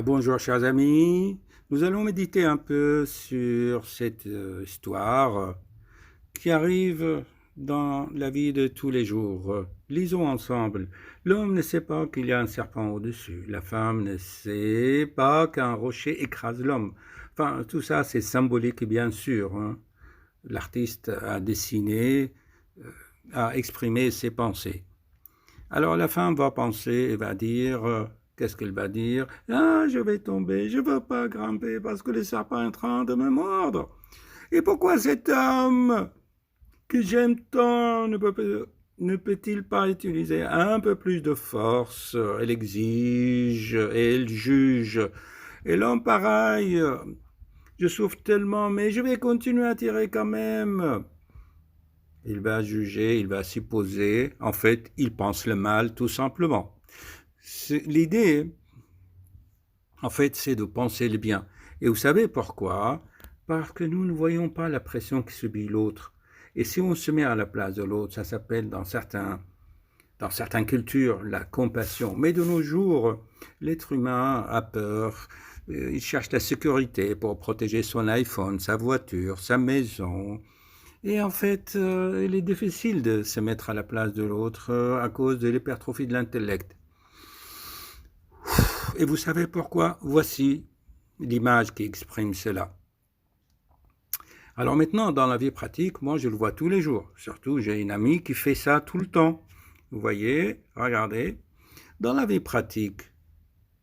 Bonjour chers amis, nous allons méditer un peu sur cette histoire qui arrive dans la vie de tous les jours. Lisons ensemble. L'homme ne sait pas qu'il y a un serpent au-dessus. La femme ne sait pas qu'un rocher écrase l'homme. Enfin, tout ça c'est symbolique bien sûr, hein. L'artiste a dessiné, a exprimé ses pensées. Alors la femme va penser et va dire, qu'est-ce qu'elle va dire? Ah, je vais tomber, je ne veux pas grimper parce que le serpent est en train de me mordre. Et pourquoi cet homme que j'aime tant ne peut-il pas utiliser un peu plus de force? Elle exige et elle juge. Et l'homme pareil, je souffre tellement, mais je vais continuer à tirer quand même. Il va juger, il va supposer, en fait, il pense le mal tout simplement. L'idée, en fait, c'est de penser le bien. Et vous savez pourquoi? Parce que nous ne voyons pas la pression qui subit l'autre. Et si on se met à la place de l'autre, ça s'appelle dans certaines cultures la compassion. Mais de nos jours, l'être humain a peur. Il cherche la sécurité pour protéger son iPhone, sa voiture, sa maison. Et en fait, il est difficile de se mettre à la place de l'autre à cause de l'hypertrophie de l'intellect. Et vous savez pourquoi? Voici l'image qui exprime cela. Alors maintenant, dans la vie pratique, moi je le vois tous les jours. Surtout, j'ai une amie qui fait ça tout le temps. Vous voyez, regardez. Dans la vie pratique,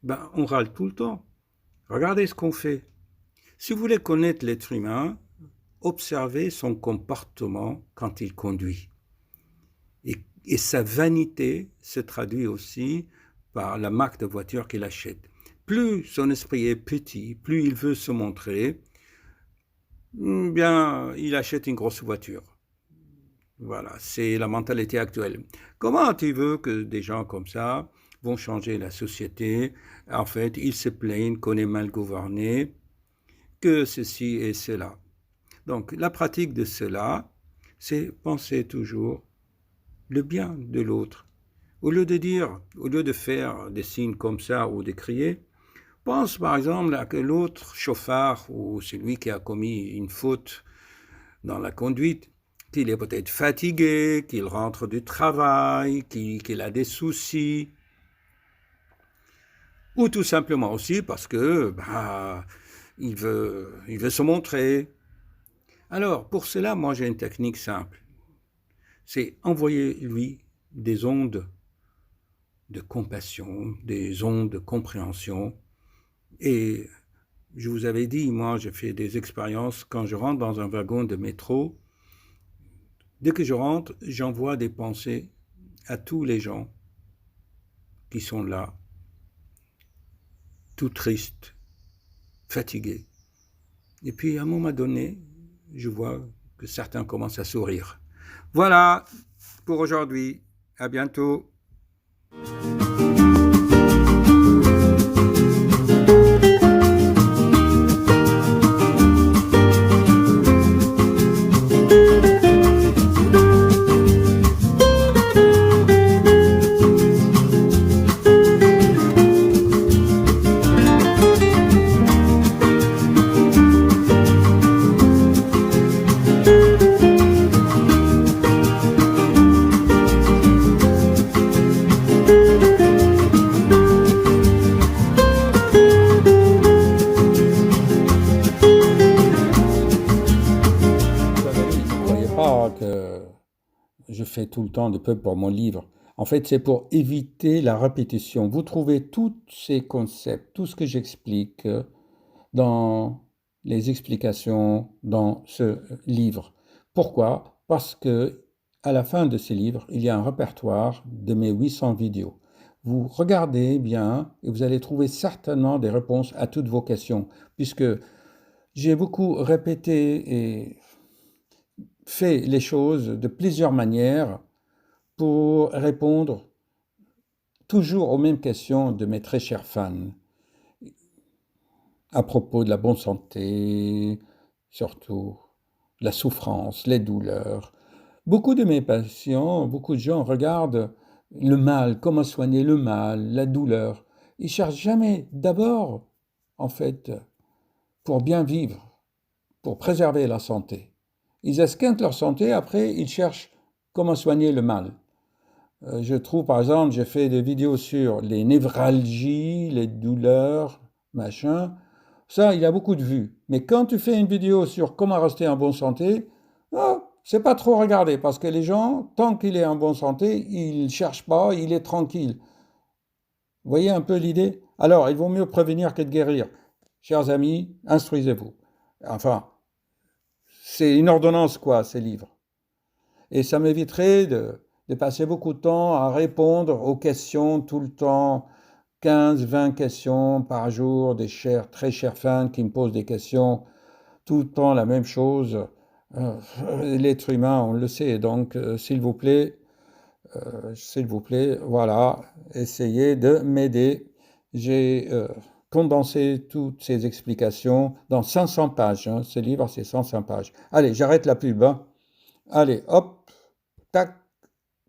on râle tout le temps. Regardez ce qu'on fait. Si vous voulez connaître l'être humain, observez son comportement quand il conduit. Et sa vanité se traduit aussi par la marque de voiture qu'il achète. Plus son esprit est petit, plus il veut se montrer, bien, il achète une grosse voiture. Voilà, c'est la mentalité actuelle. Comment tu veux que des gens comme ça vont changer la société? En fait, ils se plaignent qu'on est mal gouverné, que ceci et cela. Donc, la pratique de cela, c'est penser toujours le bien de l'autre. Au lieu de faire des signes comme ça ou de crier, pense par exemple à que l'autre chauffard ou celui qui a commis une faute dans la conduite, qu'il est peut-être fatigué, qu'il rentre du travail, qu'il a des soucis, ou tout simplement aussi parce que il veut se montrer. Alors, pour cela, moi j'ai une technique simple. C'est envoyer lui des ondes de compassion, des ondes de compréhension. Et je vous avais dit, moi, je fais des expériences quand je rentre dans un wagon de métro. Dès que je rentre, j'envoie des pensées à tous les gens qui sont là, tout tristes, fatigués. Et puis, à un moment donné, je vois que certains commencent à sourire. Voilà pour aujourd'hui. À bientôt. Que je fais tout le temps de pub pour mon livre. En fait, c'est pour éviter la répétition. Vous trouvez tous ces concepts, tout ce que j'explique dans les explications dans ce livre. Pourquoi? Parce que à la fin de ce livre, il y a un répertoire de mes 800 vidéos. Vous regardez bien et vous allez trouver certainement des réponses à toutes vos questions, puisque j'ai beaucoup répété et fait les choses de plusieurs manières pour répondre toujours aux mêmes questions de mes très chers fans à propos de la bonne santé, surtout la souffrance, les douleurs. Beaucoup de mes patients, beaucoup de gens regardent le mal, comment soigner le mal, la douleur. ils cherchent jamais d'abord, en fait, pour bien vivre, pour préserver la santé. Ils esquintent leur santé, après ils cherchent comment soigner le mal. Je trouve, par exemple, j'ai fait des vidéos sur les névralgies, les douleurs, machin. Ça, il a beaucoup de vues. Mais quand tu fais une vidéo sur comment rester en bonne santé, oh, c'est pas trop regardé parce que les gens, tant qu'il est en bonne santé, ils cherchent pas, il est tranquille. Vous voyez un peu l'idée? Alors, il vaut mieux prévenir que de guérir. Chers amis, instruisez-vous. Enfin, c'est une ordonnance, quoi, ces livres. Et ça m'éviterait de passer beaucoup de temps à répondre aux questions tout le temps, 15, 20 questions par jour, des très chers fans qui me posent des questions, tout le temps la même chose. L'être humain, on le sait, donc s'il vous plaît, voilà, essayez de m'aider. J'ai condensé toutes ces explications dans 500 pages. Hein. Ce livre, c'est 105 pages. Allez, j'arrête la pub. Hein. Allez, hop, tac.